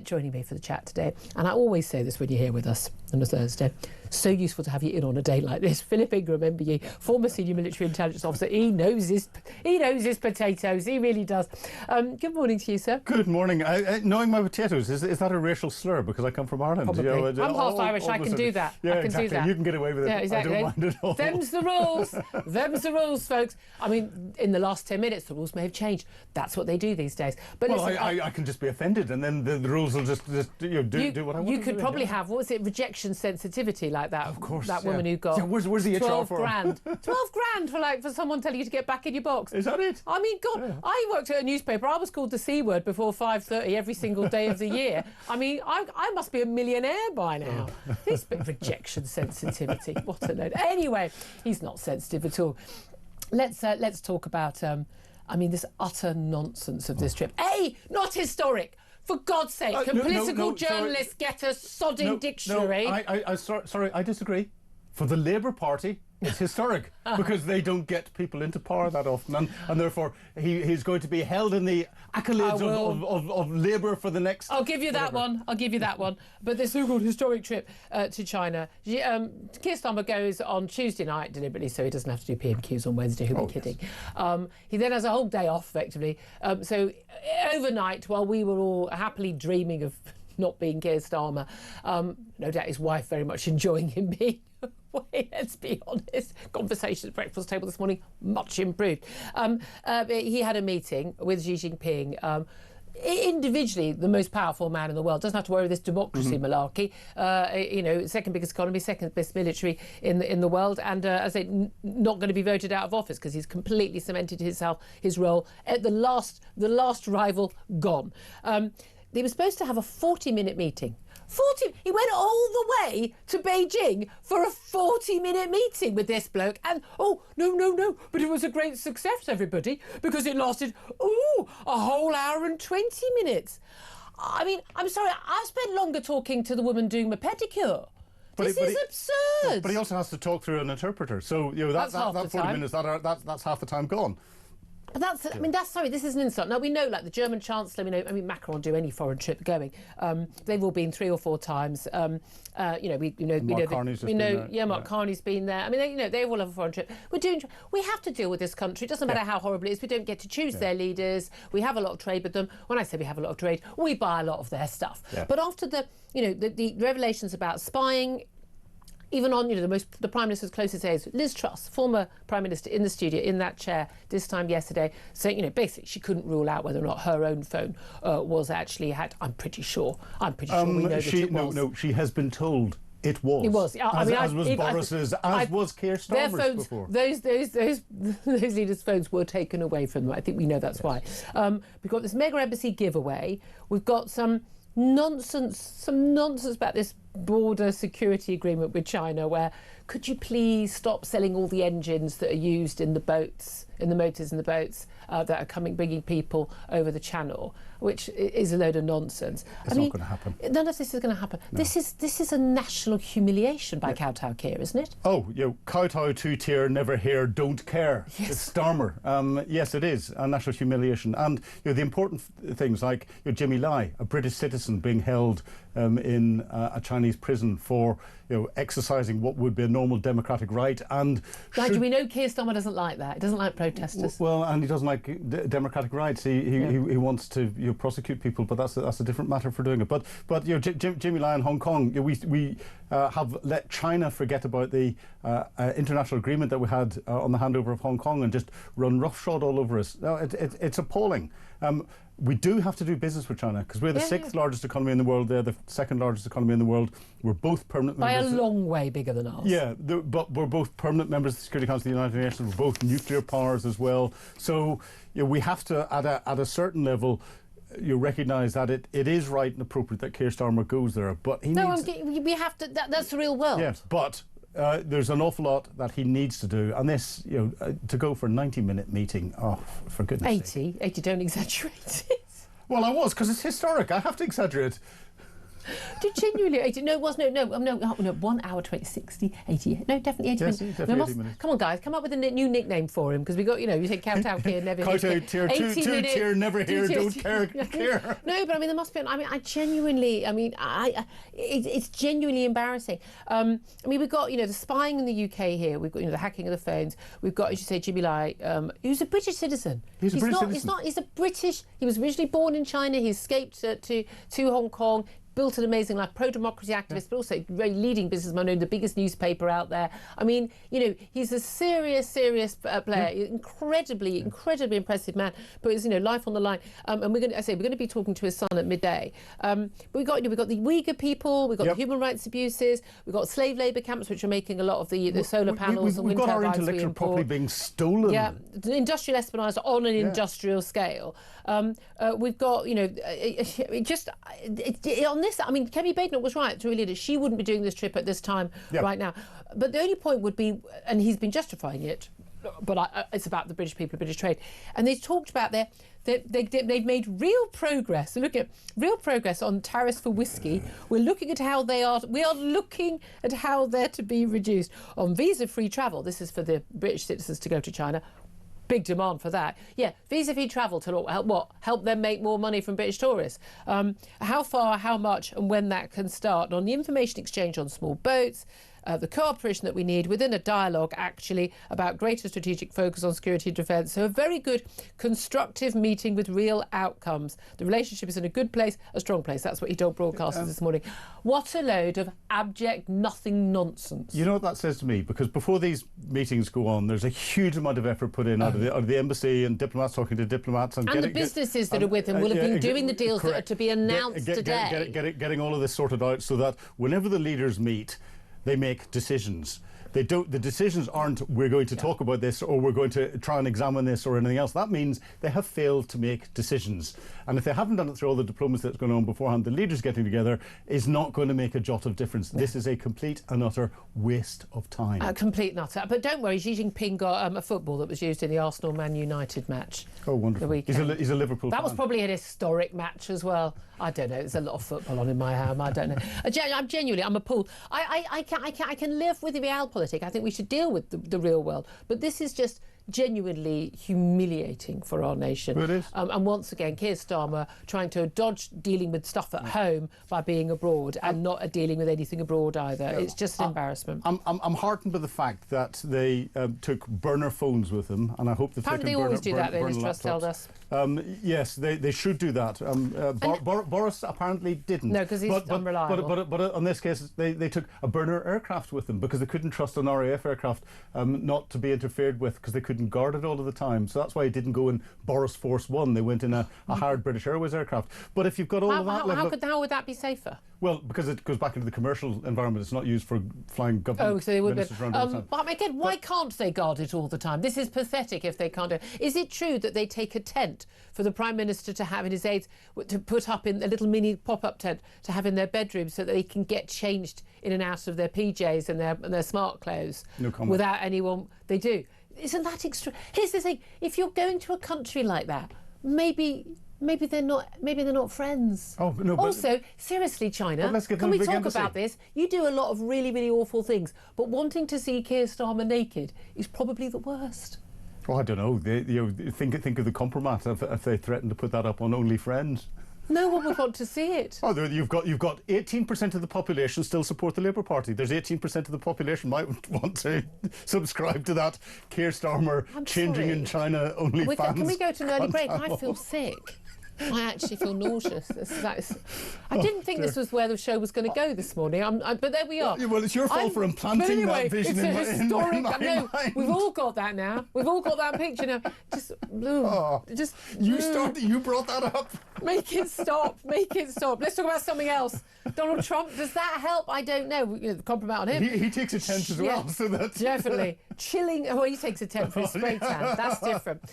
joining me for the chat today. And I always say this when you're here with us on a Thursday. So useful to have you in on a day like this. Philip Ingram, MBE, former senior military intelligence officer. He knows his potatoes. He really does. Good morning to you, sir. Good morning. Knowing my potatoes, is that a racial slur? Because I come from Ireland. Probably. You know, I'm half Irish. I can do that. Yeah, I can exactly. do that. You can get away with it. Yeah, exactly. I don't mind at all. Them's the rules. Them's the rules, folks. I mean, in the last 10 minutes, the rules may have changed. That's what they do these days. But well, listen, I can just be offended, and then the rules will just do what I want. You could probably have, what was it, rejection sensitivity like that? Of course. That woman who got where's the HR 12 for? grand. 12 grand for someone telling you to get back in your box. Is that it? I mean, God, yeah. I worked at a newspaper. I was called the C word before 5:30 every single day of the year. I mean, I must be a millionaire by now. This bit of rejection sensitivity. What a load. Anyway, he's not sensitive at all. Let's talk about, this utter nonsense of this trip. Not historic. For God's sake, can political journalists get a sodding dictionary? Sorry, I disagree. For the Labour Party, it's historic because they don't get people into power that often, and therefore he's going to be held in the accolades of Labour for the next. I'll give you that one. I'll give you that one. But this so-called historic trip to China, Keir Starmer goes on Tuesday night deliberately, so he doesn't have to do PMQs on Wednesday. Who'd be kidding? He then has a whole day off, effectively. So overnight, while we were all happily dreaming of not being Keir Starmer, no doubt his wife very much enjoying him being away, let's be honest. Conversation at the breakfast table this morning, much improved. He had a meeting with Xi Jinping, individually the most powerful man in the world. Doesn't have to worry this democracy malarkey. Second biggest economy, second best military in the world, and as I say, not going to be voted out of office because he's completely cemented his role. At the last rival gone. They were supposed to have a 40-minute meeting. He went all the way to Beijing for a 40-minute meeting with this bloke. And, no, but it was a great success, everybody, because it lasted, a whole hour and 20 minutes. I mean, I'm sorry, I've spent longer talking to the woman doing my pedicure. This is absurd. But he also has to talk through an interpreter. So, that 40 minutes, that's half the time gone. But this is an insult. Now, we know, like the German Chancellor, Macron will do any foreign trip going. They've all been 3 or 4 times. Mark Carney's been there. They all have a foreign trip. We have to deal with this country. It doesn't matter how horrible it is. We don't get to choose their leaders. We have a lot of trade with them. When I say we have a lot of trade, we buy a lot of their stuff. Yeah. But after the revelations about spying, even on, the Prime Minister's closest aides, Liz Truss, former Prime Minister, in the studio, in that chair, this time yesterday, saying, basically she couldn't rule out whether or not her own phone was actually hacked. I'm pretty sure we know that it was. No, she has been told it was. It was. As was Boris's, was Keir Starmer's their phones, before. Those leaders' phones were taken away from them. I think we know that's why. We've got this mega embassy giveaway. We've got some nonsense about this border security agreement with China, where could you please stop selling all the engines that are used in the boats, in the motors in the boats that are bringing people over the channel, which is a load of nonsense. It's not going to happen. None of this is going to happen. No. This is a national humiliation by Kowtow Keir, isn't it? Kowtow two-tier, never hear, don't care. Yes. It's Starmer. Yes, it is a national humiliation. And the important things like Jimmy Lai, a British citizen being held in a Chinese prison for exercising what would be a normal democratic right. And we know Keir Starmer doesn't like that. He doesn't like protesters. Well, and he doesn't like democratic rights. He wants to prosecute people, but that's a different matter for doing it. But Jimmy Lai in Hong Kong, we have let China forget about the international agreement that we had on the handover of Hong Kong and just run roughshod all over us. No, it's appalling. We do have to do business with China because we're the 6th largest economy in the world. They're the 2nd largest economy in the world. We're both permanent members. By a long way bigger than ours. Yeah, but we're both permanent members of the Security Council of the United Nations. We're both nuclear powers as well. So we have to, at a certain level, you recognise that it is right and appropriate that Keir Starmer goes there, but he needs... we have to. That's the real world. Yes, but there's an awful lot that he needs to do, and this, to go for a 90-minute meeting, for goodness sake. 80, don't exaggerate it. Well, I was, because it's historic. I have to exaggerate. Genuinely, 80. No, it was no. 1 hour 20, 60, 80. No, definitely 80 minutes. Definitely 80 minutes. Come on, guys, come up with a new nickname for him, because we got, you say kowtow here, never here. Kowtow tier, two tier, never here, don't care. No, but I mean, there must be. I genuinely. It's genuinely embarrassing. We've got the spying in the UK here. We've got the hacking of the phones. We've got, as you say, Jimmy Lai, who's a British citizen. He's a British citizen. He's a British. He was originally born in China. He escaped to Hong Kong. Built an amazing life, pro-democracy activist, but also very leading businessman, owned the biggest newspaper out there. He's a serious player, incredibly impressive man. But it's life on the line. And we're going to be talking to his son at midday. But we've got the Uyghur people, we've got the human rights abuses, we've got slave labour camps, which are making a lot of the solar panels and wind turbines. We've got our intellectual property being stolen. Yeah, industrial espionage on an industrial scale. We've got on this. Kemi Badenoch was right, really, that she wouldn't be doing this trip at this time right now. But the only point would be, and he's been justifying it, but it's about the British people, British trade, and they talked about they've made real progress. Look at real progress on tariffs for whiskey. We're looking at how we are looking at how they're to be reduced on visa-free travel. This is for the British citizens to go to China. Big demand for that. Yeah, visa-free travel to help them make more money from British tourists. How far, how much, and when that can start. On the information exchange on small boats, the cooperation that we need within a dialogue, actually, about greater strategic focus on security and defence. So a very good, constructive meeting with real outcomes. The relationship is in a good place, a strong place. That's what he told broadcasters this morning. What a load of abject, nothing nonsense. You know what that says to me? Because before these meetings go on, there's a huge amount of effort put in out of the embassy and diplomats talking to diplomats. And the businesses that are with him will have been doing the deals that are to be announced today. Getting all of this sorted out so that whenever the leaders meet, they make decisions. The decisions aren't, we're going to talk about this, or we're going to try and examine this, or anything else. That means they have failed to make decisions. And if they haven't done it through all the diplomacy that's going on beforehand, the leaders getting together is not going to make a jot of difference. This is a complete and utter waste of time. Complete and utter. But don't worry, Xi Jinping got a football that was used in the Arsenal-Man United match. Oh, wonderful. He's a Liverpool fan. That was probably an historic match as well. I don't know. There's a lot of football on in my home. I don't know. I'm appalled. I can live with the realpolitik. I think we should deal with the real world. But this is just genuinely humiliating for our nation. It is. And once again, Keir Starmer trying to dodge dealing with stuff at home by being abroad and not dealing with anything abroad either. Yeah. It's just an embarrassment. I'm heartened by the fact that they took burner phones with them, and I hope that apparently they always do that. Liz Truss told us. Yes, they should do that. Boris apparently didn't. No, because he's unreliable. But on this case, they took a burner aircraft with them because they couldn't trust an RAF aircraft not to be interfered with, because they couldn't guard it all of the time. So that's why it didn't go in Boris Force 1. They went in a hired British Airways aircraft. But if you've got all of that... How would that be safer? Well, because it goes back into the commercial environment. It's not used for flying government so they would ministers around all the time. But again, why can't they guard it all the time? This is pathetic if they can't do it. Is it true that they take a tent for the Prime Minister to have in his aides, to put up in a little mini pop-up tent to have in their bedroom so that they can get changed in and out of their PJs and their smart clothes? No comment. Without anyone... They do. Isn't that extra? Here's the thing. If you're going to a country like that, maybe they're not friends. Oh, no, but also, seriously, China, can we talk about this? You do a lot of really, really awful things, but wanting to see Keir Starmer naked is probably the worst. Oh, I don't know. Think of the compromise if they threaten to put that up on OnlyFriends. No one would want to see it. Oh, you've got 18% of the population still support the Labour Party. There's 18% of the population might want to subscribe to that Keir Starmer changing in China OnlyFans. Can we go to an early break? I feel sick. I actually feel nauseous. I didn't think this was where the show was going to go this morning, but there we are. Well, it's your fault for implanting that vision in my mind. We've all got that now. We've all got that picture now. You brought that up. Make it stop. Make it stop. Let's talk about something else. Donald Trump, does that help? I don't know. Compliment on him. He takes a tent as well. So that's definitely. Chilling. Well, he takes a tent for his spray tan. That's different.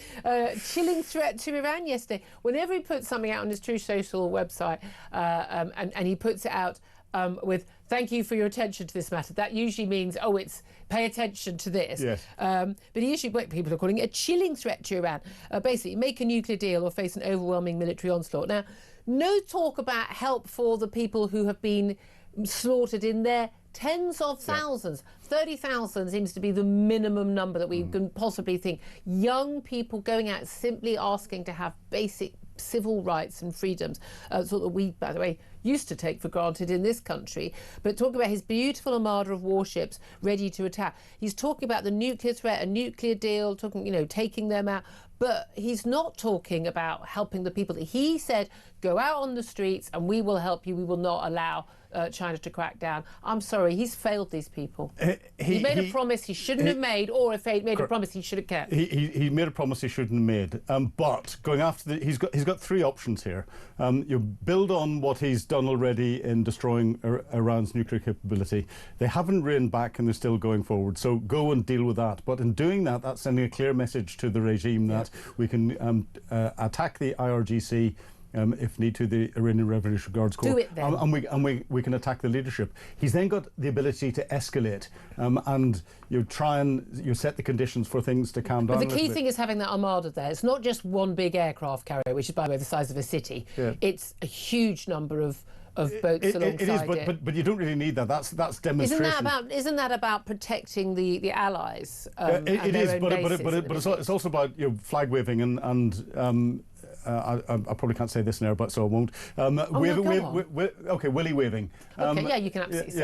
Chilling threat to Iran yesterday. Whenever he puts something out on his True Social website and he puts it out with "Thank you for your attention to this matter," that usually means, it's pay attention to this. Yes. But he usually, people are calling it a chilling threat to Iran. Basically, make a nuclear deal or face an overwhelming military onslaught. Now, no talk about help for the people who have been slaughtered in their tens of thousands. 30,000 seems to be the minimum number that we can possibly think. Young people going out simply asking to have basic civil rights and freedoms, sort that we, by the way, used to take for granted in this country. But talking about his beautiful armada of warships ready to attack. He's talking about the nuclear threat, a nuclear deal, talking, you know, taking them out. But he's not talking about helping the people. He said, go out on the streets and we will help you. We will not allow China to crack down. I'm sorry, he's failed these people. He made a promise he shouldn't have made, or if he made a promise he should have kept. He made a promise he shouldn't have made. But going after he's got three options here. You build on what he's done already in destroying Iran's nuclear capability. They haven't reined back and they're still going forward. So go and deal with that. But in doing that, that's sending a clear message to the regime that we can attack the IRGC. If need to, the Iranian Revolutionary Guards Corps. Do it then. And we can attack the leadership. He's then got the ability to escalate and you try and you set the conditions for things to calm down. But the key thing is having that armada there. It's not just one big aircraft carrier, which is, by the way, the size of a city. Yeah. It's a huge number of boats alongside it is, but you don't really need that. That's demonstration. Isn't that about protecting the allies? It is, but it's also about flag waving and I probably can't say this now, but so I won't. Okay, willy waving. Okay, yeah, you can absolutely say.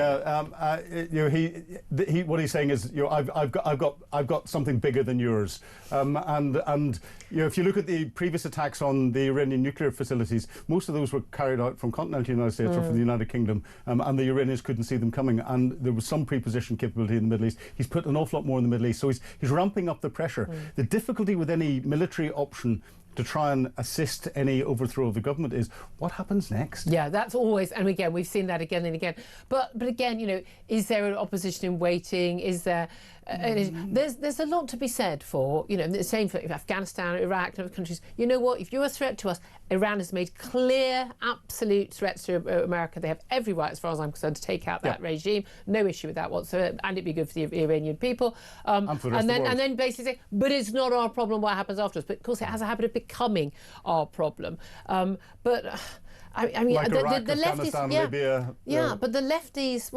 Yeah, what he's saying is, I've got something bigger than yours. And if you look at the previous attacks on the Iranian nuclear facilities, most of those were carried out from continental United States or from the United Kingdom, and the Iranians couldn't see them coming. And there was some pre-position capability in the Middle East. He's put an awful lot more in the Middle East, so he's ramping up the pressure. The difficulty with any military option to try and assist any overthrow of the government is what happens next. Yeah, that's always, and again, we've seen that again and again. But again, is there an opposition in waiting? Is there? There's a lot to be said for, the same for Afghanistan, Iraq, and other countries. You know what? If you're a threat to us, Iran has made clear, absolute threats to America. They have every right, as far as I'm concerned, to take out that regime. No issue with that whatsoever, and it'd be good for the Iranian people. And for the rest of the world. And then basically say, but it's not our problem what happens afterwards. But of course, it has a habit of becoming our problem. I mean, like Iraq, the lefties, Libya. But the lefties,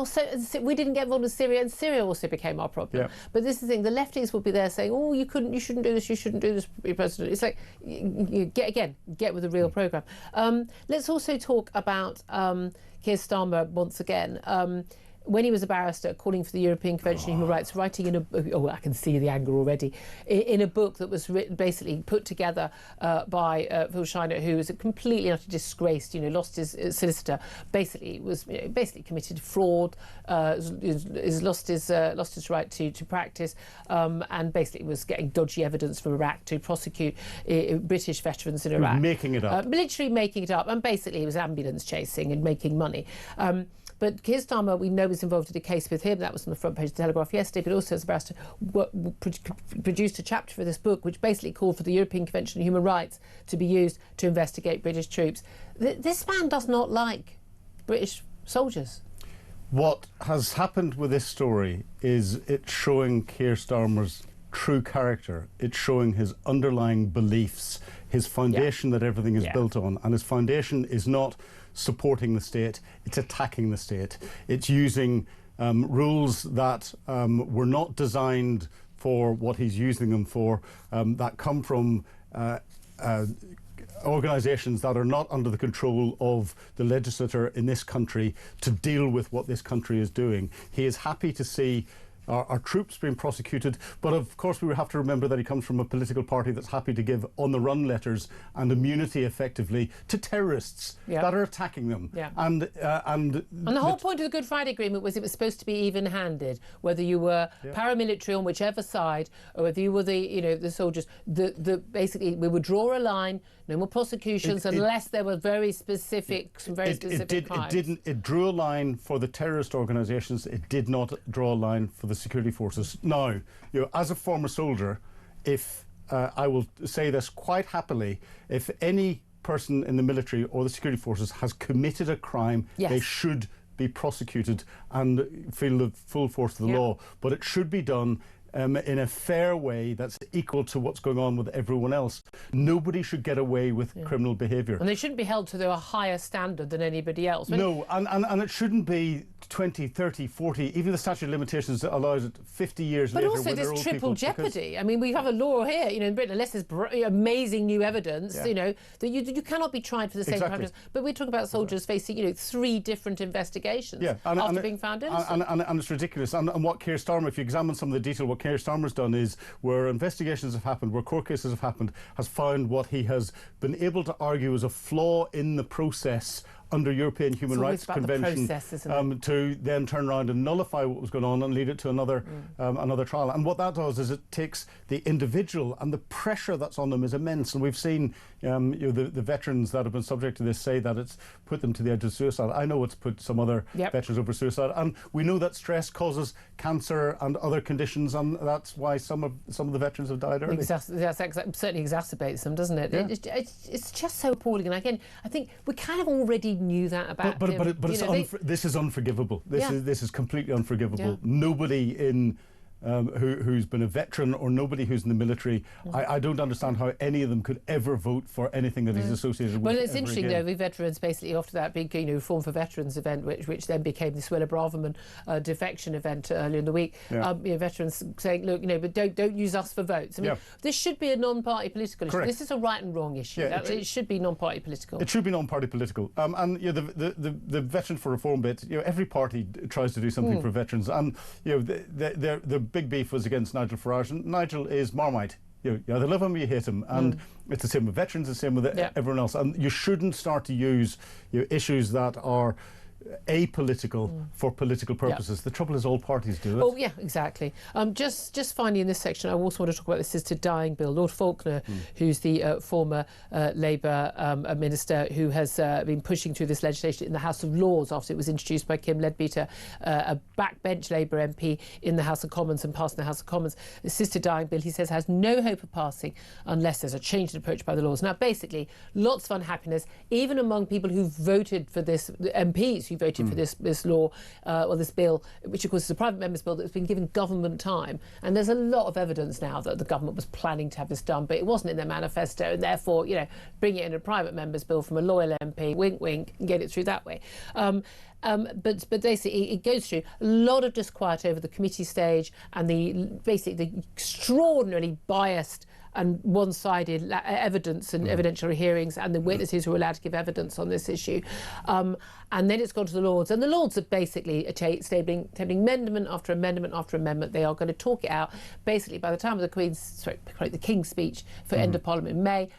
so we didn't get involved in Syria, and Syria also became our problem. Yeah. But this is the thing: the lefties will be there saying, "Oh, you shouldn't do this, you shouldn't do this, President." It's like, get with the real program. Let's also talk about Keir Starmer once again. When he was a barrister, calling for the European Convention on Human Rights, writing in a book, I can see the anger already, in a book that was written, basically put together by Phil Shiner, who was a completely utterly disgraced, lost his solicitor, basically committed fraud, lost his right to practice, and basically was getting dodgy evidence from Iraq to prosecute British veterans in Iraq. Making it up. Literally making it up, and basically he was ambulance chasing and making money. But Keir Starmer, we know, was involved in a case with him. That was on the front page of the Telegraph yesterday, but also as a barrister, produced a chapter for this book, which basically called for the European Convention on Human Rights to be used to investigate British troops. This man does not like British soldiers. What has happened with this story is it's showing Keir Starmer's true character. It's showing his underlying beliefs, his foundation that everything is built on. And his foundation is not supporting the state, it's attacking the state. It's using rules that were not designed for what he's using them for, that come from organisations that are not under the control of the legislature in this country to deal with what this country is doing. He is happy to see our troops being prosecuted, but of course we have to remember that he comes from a political party that's happy to give on-the-run letters and immunity effectively to terrorists that are attacking them. And the whole point of the Good Friday Agreement was it was supposed to be even-handed, whether you were paramilitary on whichever side, or whether you were the soldiers. Basically we would draw a line. No more prosecutions unless there were very specific crimes. It drew a line for the terrorist organisations. It did not draw a line for the security forces. Now, as a former soldier, if I will say this quite happily, if any person in the military or the security forces has committed a crime, they should be prosecuted and feel the full force of the law. But it should be done in a fair way that's equal to what's going on with everyone else. Nobody should get away with criminal behaviour. And they shouldn't be held to a higher standard than anybody else. No, and it shouldn't be 20, 30, 40, even the statute of limitations allows it 50 years later. But also there's triple jeopardy. I mean, we have a law here, in Britain, unless there's amazing new evidence, that you cannot be tried for the same crime. But we're talking about soldiers facing, 3 different investigations after being found innocent. And it's ridiculous. And what Keir Starmer, if you examine some of the detail, what Keir Starmer's done is, where investigations have happened, where court cases have happened, has found what he has been able to argue is a flaw in the process under European Human Rights Convention to then turn around and nullify what was going on and lead it to another trial. And what that does is it takes the individual, and the pressure that's on them is immense. And we've seen the veterans that have been subject to this say that it's put them to the edge of suicide. I know it's put some other veterans over suicide, and we know that stress causes cancer and other conditions, and that's why some of the veterans have died early. Certainly exacerbates them, doesn't it? Yeah. It's just so appalling. And again, I think we kind of already knew that about him. But this is unforgivable. This is completely unforgivable. Yeah. Nobody in who's been a veteran or nobody who's in the military, I don't understand how any of them could ever vote for anything that he's associated with. Well, it's interesting though, the veterans basically after that big Reform for Veterans event, which then became the Suella Braverman defection event earlier in the week. Veterans saying, look, but don't use us for votes. I mean, this should be a non-party political issue. This is a right and wrong issue. It should be non-party political. It should be non-party political. And the Veterans for Reform bit, every party tries to do something for veterans, and the big beef was against Nigel Farage, and Nigel is Marmite. You either love him or you hate him, and it's the same with veterans, it's the same with everyone else. And you shouldn't start to use issues that are apolitical for political purposes. The trouble is all parties do it. Oh yeah, exactly. Just finally in this section, I also want to talk about the assisted dying bill. Lord Faulkner, who's the former Labour minister, who has been pushing through this legislation in the House of Lords after it was introduced by Kim Leadbeater, a backbench Labour MP in the House of Commons and passed in the House of Commons. The assisted dying bill, he says, has no hope of passing unless there's a change in approach by the Lords. Now, basically, lots of unhappiness, even among people who voted for this, MPs who voted for this law or this bill, which of course is a private member's bill that's been given government time. And there's a lot of evidence now that the government was planning to have this done, but it wasn't in their manifesto, and therefore, bring it in a private member's bill from a loyal MP, wink, wink, and get it through that way. But basically, it goes through a lot of disquiet over the committee stage and the extraordinarily biased and one-sided evidence and evidentiary hearings, and the witnesses who are allowed to give evidence on this issue. And then it's gone to the Lords, and the Lords are basically tabling amendment after amendment after amendment. They are going to talk it out. Basically, by the time of the King's speech for end of Parliament in May,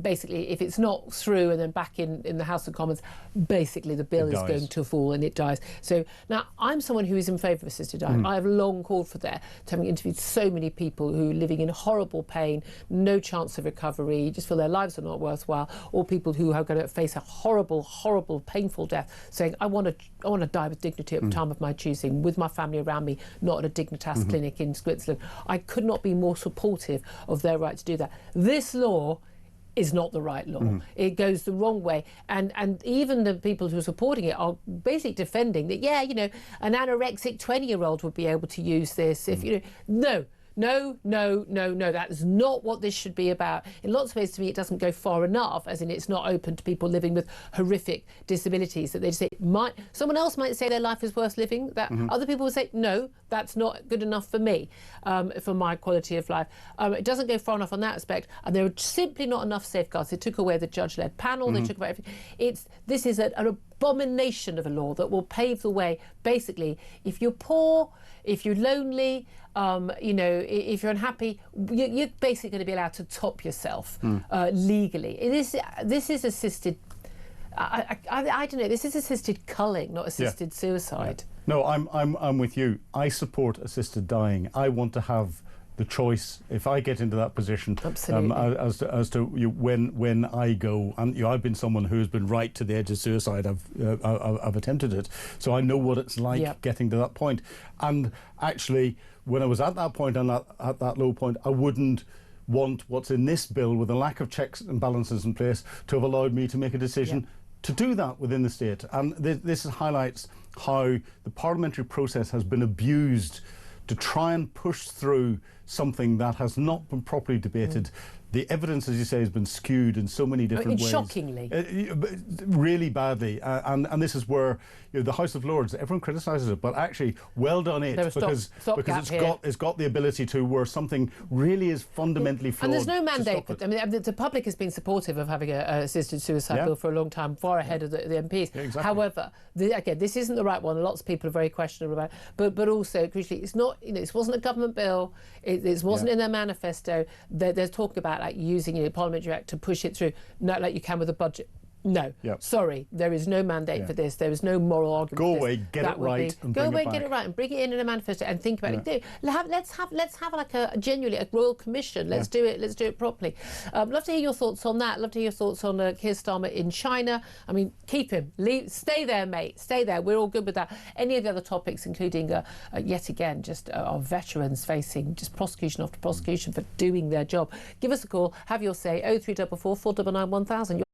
basically, if it's not through and then back in the House of Commons, basically the bill is going to fall and it dies. So now I'm someone who is in favour of assisted dying. I have long called for that, having interviewed so many people who are living in horrible pain, no chance of recovery, just feel their lives are not worthwhile, or people who are going to face a horrible, horrible, painful death, saying, I want to die with dignity at the time of my choosing, with my family around me, not at a Dignitas clinic in Switzerland. I could not be more supportive of their right to do that. This law is not the right law. It goes the wrong way, and even the people who are supporting it are basically defending that, an anorexic 20-year-old would be able to use this if No, that is not what this should be about. In lots of ways, to me, it doesn't go far enough, as in it's not open to people living with horrific disabilities, that they just say, someone else might say their life is worth living, that other people would say, no, that's not good enough for me, for my quality of life. It doesn't go far enough on that aspect, and there are simply not enough safeguards. They took away the judge-led panel, they took away everything. This is an abomination of a law that will pave the way. Basically, if you're poor, if you're lonely, if you're unhappy, you're basically going to be allowed to top yourself legally. This is assisted. I don't know. This is assisted culling, not assisted suicide. No, I'm with you. I support assisted dying. I want to have the choice, if I get into that position, as to when I go. And I've been someone who has been right to the edge of suicide. I've attempted it, so I know what it's like getting to that point. And actually, when I was at that point and at that low point, I wouldn't want what's in this bill, with a lack of checks and balances in place, to have allowed me to make a decision to do that within the state. And this highlights how the parliamentary process has been abused to try and push through something that has not been properly debated. the evidence, as you say, has been skewed in so many different ways. Shockingly. Really badly. And this is where the House of Lords, everyone criticises it, but actually, well done it, because it's got the ability to, where something really is fundamentally flawed. And there's no mandate. I mean, the public has been supportive of having an assisted suicide bill for a long time, far ahead of the MPs. Yeah, exactly. However, again, this isn't the right one. Lots of people are very questionable about it. But also, crucially, it's not. It wasn't a government bill. It wasn't in their manifesto. They're talking about like using the Parliamentary Act to push it through, not like you can with a budget. No, sorry, there is no mandate for this. There is no moral argument. Go away, get it right, and go away, get it right, and bring it in a manifesto and think about it. Let's have like a genuinely a royal commission. Let's do it. Let's do it properly. Love to hear your thoughts on that. Love to hear your thoughts on Keir Starmer in China. I mean, keep him. Stay there, mate. Stay there. We're all good with that. Any of the other topics, including yet again, just our veterans facing just prosecution after prosecution for doing their job. Give us a call. Have your say. 0344 499 1000.